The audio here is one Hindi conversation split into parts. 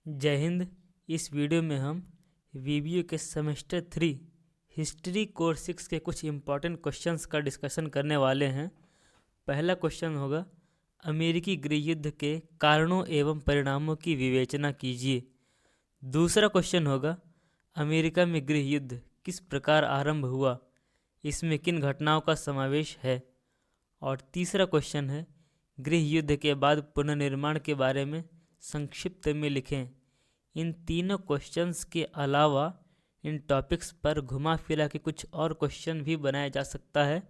जय हिंद। इस वीडियो में हम वीवीयू के सेमेस्टर 3 हिस्ट्री कोर 6 के कुछ इम्पॉर्टेंट क्वेश्चंस का डिस्कशन करने वाले हैं। पहला क्वेश्चन होगा, अमेरिकी गृह युद्ध के कारणों एवं परिणामों की विवेचना कीजिए। दूसरा क्वेश्चन होगा, अमेरिका में गृह युद्ध किस प्रकार आरंभ हुआ, इसमें किन घटनाओं का समावेश है। और तीसरा क्वेश्चन है, गृह युद्ध के बाद पुनर्निर्माण के बारे में संक्षिप्त में लिखें। इन तीनों क्वेश्चंस के अलावा इन टॉपिक्स पर घुमा फिरा के कुछ और क्वेश्चन भी बनाया जा सकता है,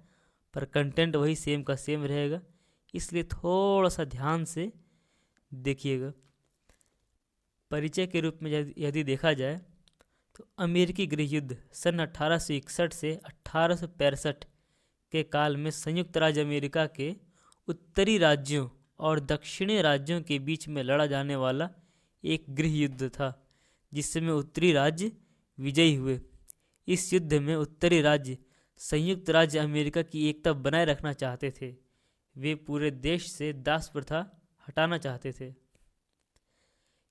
पर कंटेंट वही सेम का सेम रहेगा, इसलिए थोड़ा सा ध्यान से देखिएगा। परिचय के रूप में यदि देखा जाए तो अमेरिकी गृह युद्ध सन 1861 से 1865 के काल में संयुक्त राज्य अमेरिका के उत्तरी राज्यों और दक्षिणी राज्यों के बीच में लड़ा जाने वाला एक गृह युद्ध था, जिसमें उत्तरी राज्य विजयी हुए। इस युद्ध में उत्तरी राज्य संयुक्त राज्य अमेरिका की एकता बनाए रखना चाहते थे। वे पूरे देश से दास प्रथा हटाना चाहते थे।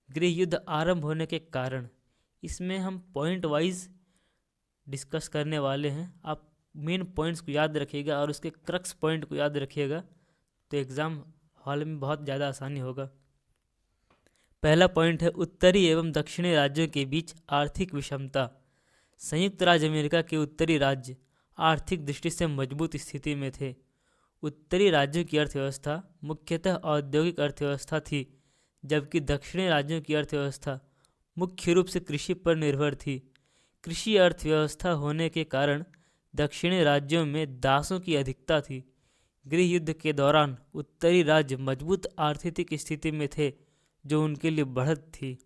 गृह युद्ध आरंभ होने के कारण इसमें हम पॉइंट वाइज डिस्कस करने वाले हैं। आप मेन पॉइंट्स को याद रखिएगा और उसके क्रक्स पॉइंट को याद रखिएगा, तो एग्ज़ाम हॉल में बहुत ज़्यादा आसानी होगा। पहला पॉइंट है, उत्तरी एवं दक्षिणी राज्यों के बीच आर्थिक विषमता। संयुक्त राज्य अमेरिका के उत्तरी राज्य आर्थिक दृष्टि से मजबूत स्थिति में थे। उत्तरी राज्यों की अर्थव्यवस्था मुख्यतः औद्योगिक अर्थव्यवस्था थी, जबकि दक्षिणी राज्यों की अर्थव्यवस्था मुख्य रूप से कृषि पर निर्भर थी। कृषि अर्थव्यवस्था होने के कारण दक्षिणी राज्यों में दासों की अधिकता थी। गृह युद्ध के दौरान उत्तरी राज्य मजबूत आर्थिक स्थिति में थे, जो उनके लिए बढ़त थी।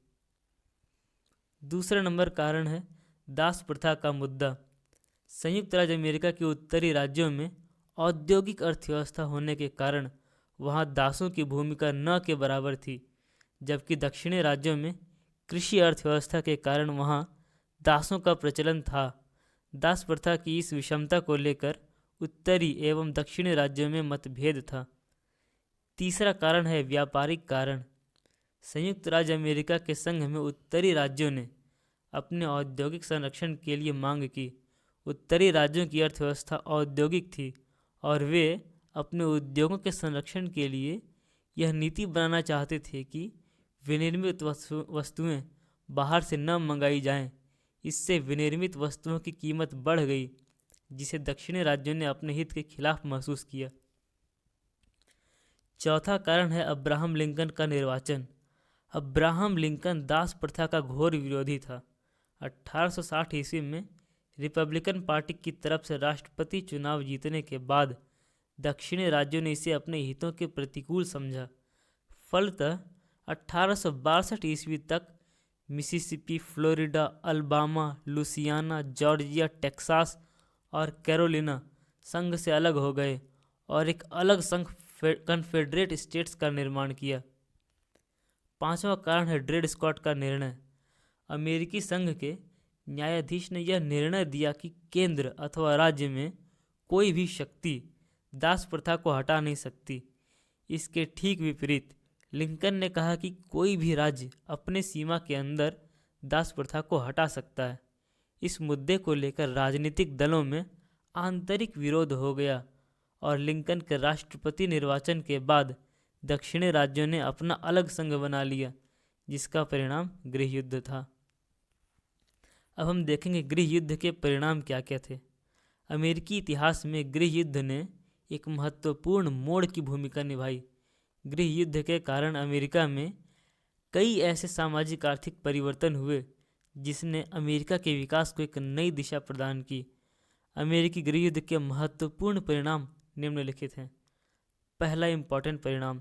दूसरा नंबर कारण है दास प्रथा का मुद्दा। संयुक्त राज्य अमेरिका के उत्तरी राज्यों में औद्योगिक अर्थव्यवस्था होने के कारण वहां दासों की भूमिका न के बराबर थी, जबकि दक्षिणी राज्यों में कृषि अर्थव्यवस्था के कारण वहां दासों का प्रचलन था। दास प्रथा की इस विषमता को लेकर उत्तरी एवं दक्षिणी राज्यों में मतभेद था। तीसरा कारण है व्यापारिक कारण। संयुक्त राज्य अमेरिका के संघ में उत्तरी राज्यों ने अपने औद्योगिक संरक्षण के लिए मांग की। उत्तरी राज्यों की अर्थव्यवस्था औद्योगिक थी और वे अपने उद्योगों के संरक्षण के लिए यह नीति बनाना चाहते थे कि विनिर्मित वस्तुएं बाहर से न मंगाई जाएं। इससे विनिर्मित वस्तुओं की कीमत बढ़ गई, जिसे दक्षिणी राज्यों ने अपने हित के खिलाफ महसूस किया। चौथा कारण है अब्राहम लिंकन का निर्वाचन। अब्राहम लिंकन दास प्रथा का घोर विरोधी था। 1860 ईस्वी में रिपब्लिकन पार्टी की तरफ से राष्ट्रपति चुनाव जीतने के बाद दक्षिणी राज्यों ने इसे अपने हितों के प्रतिकूल समझा। फलतः 1862 ईस्वी तक Mississippi, Florida, Alabama, Louisiana, Georgia, Texas और कैरोलिना संघ से अलग हो गए और एक अलग संघ कन्फेडरेट स्टेट्स का निर्माण किया। पांचवा कारण है ड्रेड स्कॉट का निर्णय। अमेरिकी संघ के न्यायाधीश ने यह निर्णय दिया कि केंद्र अथवा राज्य में कोई भी शक्ति दास प्रथा को हटा नहीं सकती। इसके ठीक विपरीत लिंकन ने कहा कि कोई भी राज्य अपने सीमा के अंदर दास प्रथा को हटा सकता है। इस मुद्दे को लेकर राजनीतिक दलों में आंतरिक विरोध हो गया और लिंकन के राष्ट्रपति निर्वाचन के बाद दक्षिणी राज्यों ने अपना अलग संघ बना लिया, जिसका परिणाम गृह युद्ध था। अब हम देखेंगे गृह युद्ध के परिणाम क्या क्या थे। अमेरिकी इतिहास में गृह युद्ध ने एक महत्वपूर्ण मोड़ की भूमिका निभाई। गृह युद्ध के कारण अमेरिका में कई ऐसे सामाजिक आर्थिक परिवर्तन हुए जिसने अमेरिका के विकास को एक नई दिशा प्रदान की। अमेरिकी गृह युद्ध के महत्वपूर्ण परिणाम निम्नलिखित हैं। पहला इम्पॉर्टेंट परिणाम,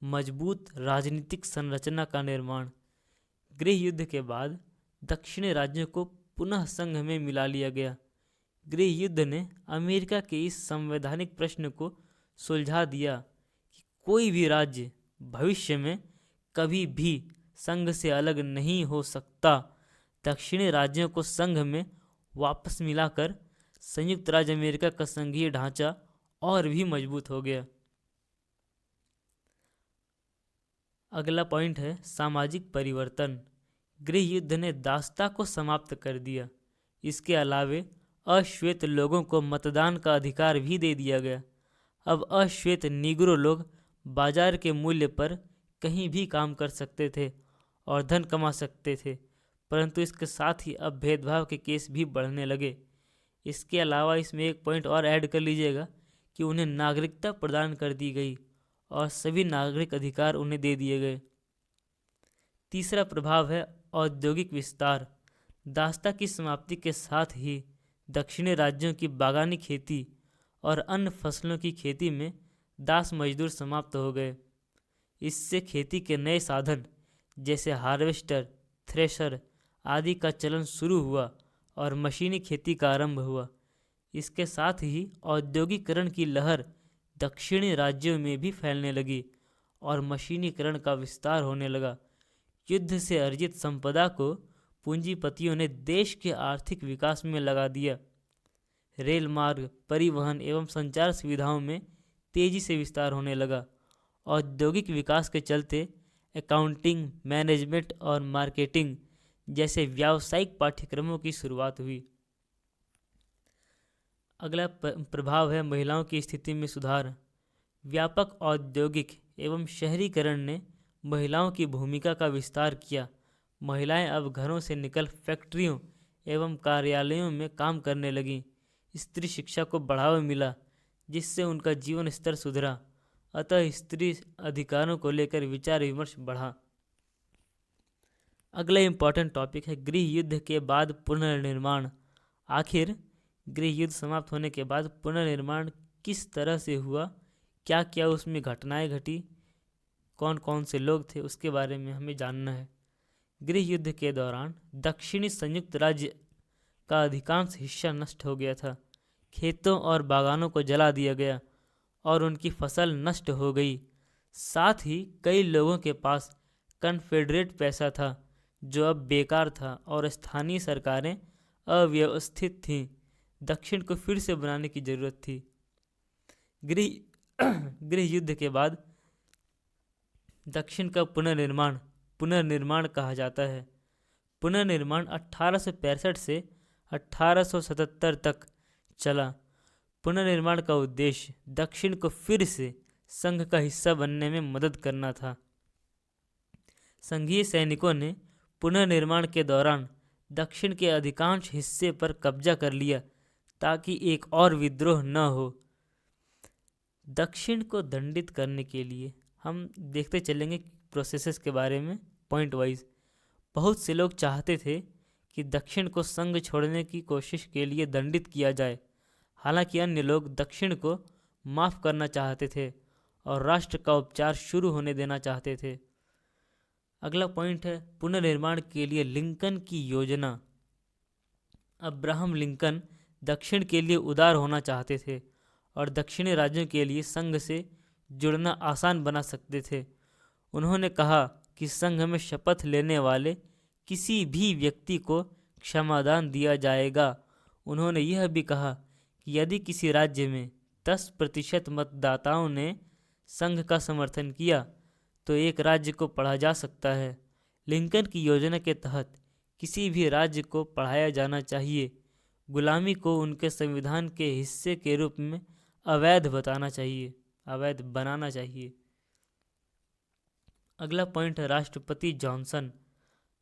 मजबूत राजनीतिक संरचना का निर्माण। गृह युद्ध के बाद दक्षिणी राज्यों को पुनः संघ में मिला लिया गया। गृह युद्ध ने अमेरिका के इस संवैधानिक प्रश्न को सुलझा दिया कि कोई भी राज्य भविष्य में कभी भी संघ से अलग नहीं हो सकता। दक्षिणी राज्यों को संघ में वापस मिलाकर संयुक्त राज्य अमेरिका का संघीय ढांचा और भी मजबूत हो गया। अगला पॉइंट है सामाजिक परिवर्तन। गृह युद्ध ने दासता को समाप्त कर दिया। इसके अलावे अश्वेत लोगों को मतदान का अधिकार भी दे दिया गया। अब अश्वेत निग्रो लोग बाजार के मूल्य पर कहीं भी काम कर सकते थे और धन कमा सकते थे, परंतु इसके साथ ही अब भेदभाव के केस भी बढ़ने लगे। इसके अलावा इसमें एक पॉइंट और ऐड कर लीजिएगा कि उन्हें नागरिकता प्रदान कर दी गई और सभी नागरिक अधिकार उन्हें दे दिए गए। तीसरा प्रभाव है औद्योगिक विस्तार। दासता की समाप्ति के साथ ही दक्षिणी राज्यों की बागानी खेती और अन्य फसलों की खेती में दास मजदूर समाप्त हो गए। इससे खेती के नए साधन जैसे हार्वेस्टर, थ्रेशर आदि का चलन शुरू हुआ और मशीनी खेती का आरंभ हुआ। इसके साथ ही औद्योगिकरण की लहर दक्षिणी राज्यों में भी फैलने लगी और मशीनीकरण का विस्तार होने लगा। युद्ध से अर्जित संपदा को पूंजीपतियों ने देश के आर्थिक विकास में लगा दिया। रेल मार्ग, परिवहन एवं संचार सुविधाओं में तेजी से विस्तार होने लगा। औद्योगिक विकास के चलते अकाउंटिंग, मैनेजमेंट और मार्केटिंग जैसे व्यावसायिक पाठ्यक्रमों की शुरुआत हुई। अगला प्रभाव है महिलाओं की स्थिति में सुधार। व्यापक औद्योगिक एवं शहरीकरण ने महिलाओं की भूमिका का विस्तार किया। महिलाएं अब घरों से निकल फैक्ट्रियों एवं कार्यालयों में काम करने लगीं। स्त्री शिक्षा को बढ़ावा मिला, जिससे उनका जीवन स्तर सुधरा। अतः स्त्री अधिकारों को लेकर विचार विमर्श बढ़ा। अगला इम्पॉर्टेंट टॉपिक है गृह युद्ध के बाद पुनर्निर्माण। आखिर गृह युद्ध समाप्त होने के बाद पुनर्निर्माण किस तरह से हुआ, क्या क्या उसमें घटनाएं घटी, कौन कौन से लोग थे, उसके बारे में हमें जानना है। गृह युद्ध के दौरान दक्षिणी संयुक्त राज्य का अधिकांश हिस्सा नष्ट हो गया था। खेतों और बागानों को जला दिया गया और उनकी फसल नष्ट हो गई। साथ ही कई लोगों के पास कन्फेडरेट पैसा था जो अब बेकार था और स्थानीय सरकारें अव्यवस्थित थीं। दक्षिण को फिर से बनाने की जरूरत थी। गृह युद्ध के बाद दक्षिण का पुनर्निर्माण कहा जाता है। पुनर्निर्माण 1865 से 1877 तक चला। पुनर्निर्माण का उद्देश्य दक्षिण को फिर से संघ का हिस्सा बनने में मदद करना था। संघीय सैनिकों ने पुनर्निर्माण के दौरान दक्षिण के अधिकांश हिस्से पर कब्जा कर लिया ताकि एक और विद्रोह न हो। दक्षिण को दंडित करने के लिए हम देखते चलेंगे प्रोसेसेस के बारे में पॉइंट वाइज। बहुत से लोग चाहते थे कि दक्षिण को संघ छोड़ने की कोशिश के लिए दंडित किया जाए। हालांकि अन्य लोग दक्षिण को माफ़ करना चाहते थे और राष्ट्र का उपचार शुरू होने देना चाहते थे। अगला पॉइंट है पुनर्निर्माण के लिए लिंकन की योजना। अब्राहम लिंकन दक्षिण के लिए उदार होना चाहते थे और दक्षिणी राज्यों के लिए संघ से जुड़ना आसान बना सकते थे। उन्होंने कहा कि संघ में शपथ लेने वाले किसी भी व्यक्ति को क्षमादान दिया जाएगा। उन्होंने यह भी कहा कि यदि किसी राज्य में 10% मतदाताओं ने संघ का समर्थन किया तो एक राज्य को पढ़ा जा सकता है। लिंकन की योजना के तहत किसी भी राज्य को पढ़ाया जाना चाहिए। गुलामी को उनके संविधान के हिस्से के रूप में अवैध बनाना चाहिए। अगला पॉइंट है राष्ट्रपति जॉनसन।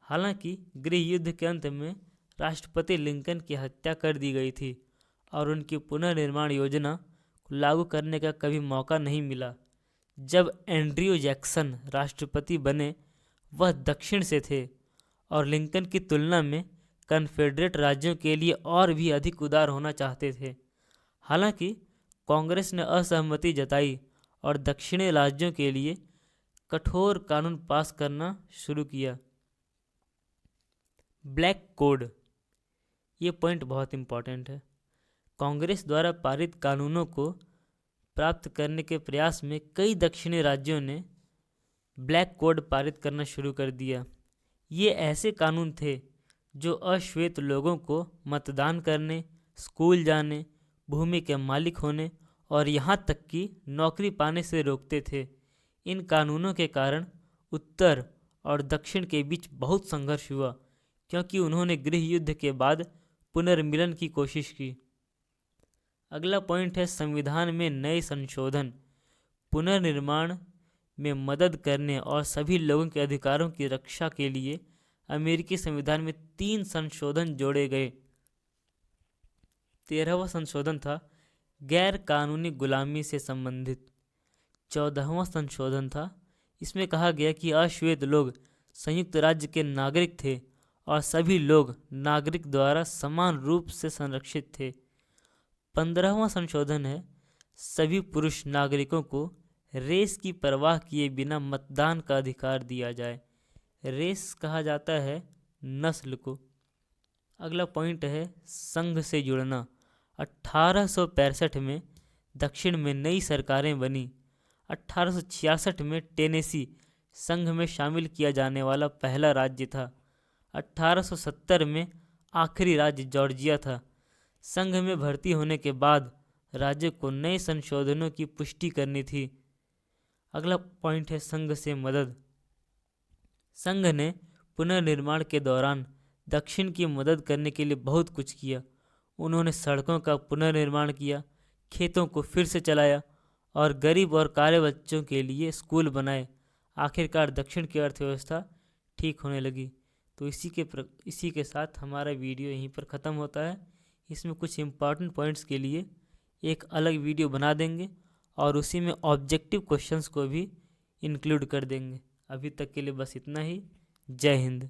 हालांकि गृह युद्ध के अंत में राष्ट्रपति लिंकन की हत्या कर दी गई थी और उनकी पुनर्निर्माण योजना को लागू करने का कभी मौका नहीं मिला। जब एंड्रयू जैक्सन राष्ट्रपति बने, वह दक्षिण से थे और लिंकन की तुलना में कन्फेडरेट राज्यों के लिए और भी अधिक उदार होना चाहते थे। हालांकि कांग्रेस ने असहमति जताई और दक्षिणी राज्यों के लिए कठोर कानून पास करना शुरू किया। ब्लैक कोड, ये पॉइंट बहुत इम्पोर्टेंट है। कांग्रेस द्वारा पारित कानूनों को प्राप्त करने के प्रयास में कई दक्षिणी राज्यों ने ब्लैक कोड पारित करना शुरू कर दिया। ये ऐसे कानून थे जो अश्वेत लोगों को मतदान करने, स्कूल जाने, भूमि के मालिक होने और यहाँ तक कि नौकरी पाने से रोकते थे। इन कानूनों के कारण उत्तर और दक्षिण के बीच बहुत संघर्ष हुआ, क्योंकि उन्होंने गृह युद्ध के बाद पुनर्मिलन की कोशिश की। अगला पॉइंट है संविधान में नए संशोधन। पुनर्निर्माण में मदद करने और सभी लोगों के अधिकारों की रक्षा के लिए अमेरिकी संविधान में 3 संशोधन जोड़े गए। 13वां संशोधन था गैर कानूनी गुलामी से संबंधित। 14वां संशोधन था, इसमें कहा गया कि अश्वेत लोग संयुक्त राज्य के नागरिक थे और सभी लोग नागरिक द्वारा समान रूप से संरक्षित थे। 15वां संशोधन है सभी पुरुष नागरिकों को रेस की परवाह किए बिना मतदान का अधिकार दिया जाए। रेस कहा जाता है नस्ल को। अगला पॉइंट है संघ से जुड़ना। 1865 में दक्षिण में नई सरकारें बनी। 1866 में टेनेसी संघ में शामिल किया जाने वाला पहला राज्य था। 1870 में आखिरी राज्य जॉर्जिया था। संघ में भर्ती होने के बाद राज्य को नए संशोधनों की पुष्टि करनी थी। अगला पॉइंट है संघ से मदद। संघ ने पुनर्निर्माण के दौरान दक्षिण की मदद करने के लिए बहुत कुछ किया। उन्होंने सड़कों का पुनर्निर्माण किया, खेतों को फिर से चलाया और गरीब और काले बच्चों के लिए स्कूल बनाए। आखिरकार दक्षिण की अर्थव्यवस्था ठीक होने लगी। तो इसी के साथ हमारा वीडियो यहीं पर ख़त्म होता है। इसमें कुछ इम्पॉर्टेंट पॉइंट्स के लिए एक अलग वीडियो बना देंगे और उसी में ऑब्जेक्टिव क्वेश्चंस को भी इंक्लूड कर देंगे। अभी तक के लिए बस इतना ही। जय हिंद।